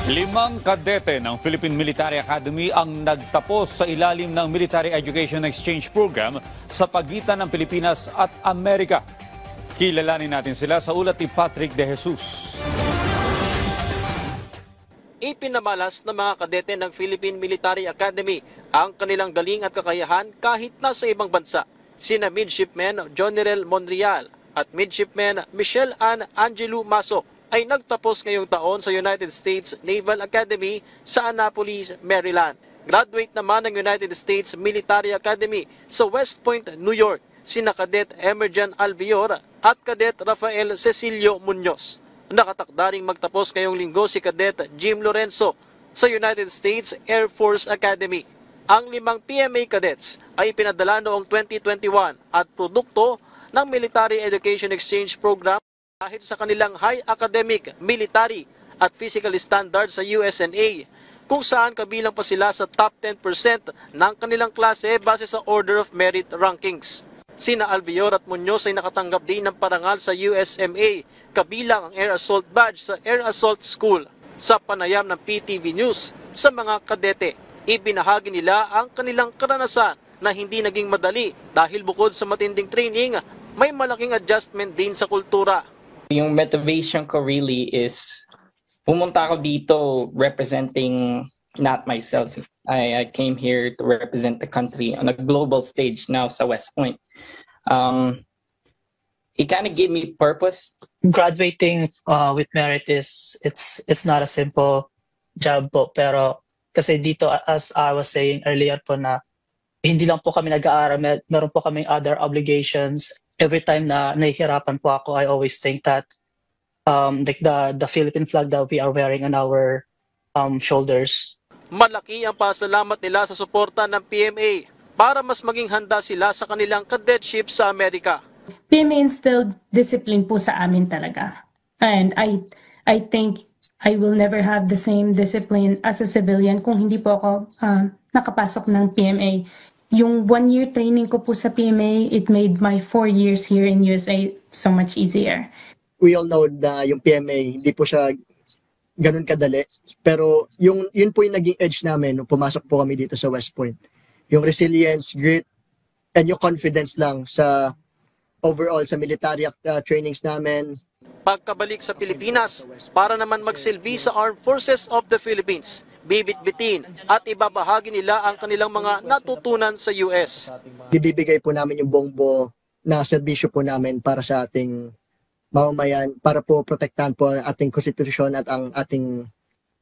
5 kadete ng Philippine Military Academy ang nagtapos sa ilalim ng Military Education Exchange Program sa pagitan ng Pilipinas at Amerika. Kilalanin natin sila sa ulat ni Patrick De Jesus. Ipinamalas ng mga kadete ng Philippine Military Academy ang kanilang galing at kakayahan kahit nasa ibang bansa. Sina Midshipman Jonirel Monreal at Midshipman Michelle Ann Angelo Maso ay nagtapos ngayong taon sa United States Naval Academy sa Annapolis, Maryland. Graduate naman ng United States Military Academy sa West Point, New York, sina Cadet Emerjan Albior at Cadet Rafael Cecilio Munoz. Nakatakda ring magtapos ngayong linggo si Cadet Jim Lorenzo sa United States Air Force Academy. Ang 5 PMA cadets ay pinadala noong 2021 at produkto ng Military Education Exchange Program dahil sa kanilang high academic, military at physical standards sa USNA, kung saan kabilang pa sila sa top 10% ng kanilang klase base sa Order of Merit rankings. Sina Albior at Munoz ay nakatanggap din ng parangal sa USMA, kabilang ang Air Assault Badge sa Air Assault School. Sa panayam ng PTV News sa mga kadete, ibinahagi nila ang kanilang karanasan na hindi naging madali dahil bukod sa matinding training, may malaking adjustment din sa kultura. Yung motivation ko really is pumunta ako dito representing not myself. I came here to represent the country on a global stage now sa West Point. It kind of gave me purpose. Graduating with merit it's not a simple job po, pero kasi dito, as I was saying earlier po, na hindi lang po kami nag-aaral, meron po kaming other obligations. Every time na nahihirapan po ako, I always think that like the Philippine flag that we are wearing on our shoulders. Malaki ang pasalamat nila sa suporta ng PMA para mas maging handa sila sa kanilang cadetship sa Amerika. PMA instilled discipline po sa amin talaga. And I think I will never have the same discipline as a civilian kung hindi po ako nakapasok ng PMA. Yung 1-year training ko po sa PMA, it made my 4 years here in USA so much easier. We all know na yung PMA, hindi po siya ganun kadali. Pero yun po yung naging edge namin nung pumasok po kami dito sa West Point. Yung resilience, grit, and yung confidence lang sa overall sa military trainings namin. Pagkabalik sa Pilipinas, para naman magsilbi sa Armed Forces of the Philippines, bibitbitin at ibabahagi nila ang kanilang mga natutunan sa US. Ibibigay po namin yung buong na serbisyo po namin para sa ating mamamayan, para po protektahan po ang ating konstitusyon at ang ating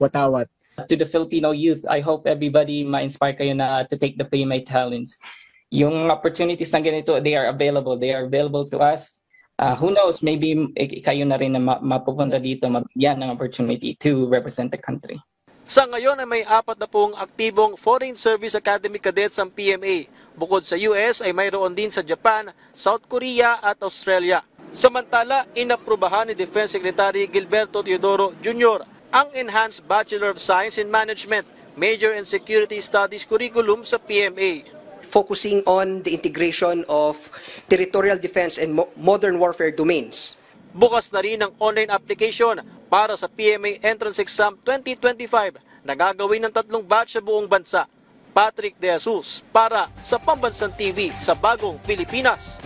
watawat. To the Filipino youth, I hope everybody ma-inspire kayo na to take the PMA talents. Yung opportunities na ganito, they are available. They are available to us. Who knows, maybe kayo na rin na mapupunta dito, mabigyan ng opportunity to represent the country. Sa ngayon ay may 40 aktibong Foreign Service Academy cadets ang PMA. Bukod sa US ay mayroon din sa Japan, South Korea at Australia. Samantala, inaprubahan ni Defense Secretary Gilberto Teodoro Jr. ang Enhanced Bachelor of Science in Management, Major in Security Studies curriculum sa PMA. Focusing on the integration of territorial defense and modern warfare domains. Bukas na rin ang online application para sa PMA Entrance Exam 2025 na gagawin ng 3 batch sa buong bansa. Patrick De Jesus para sa Pambansang TV sa Bagong Pilipinas.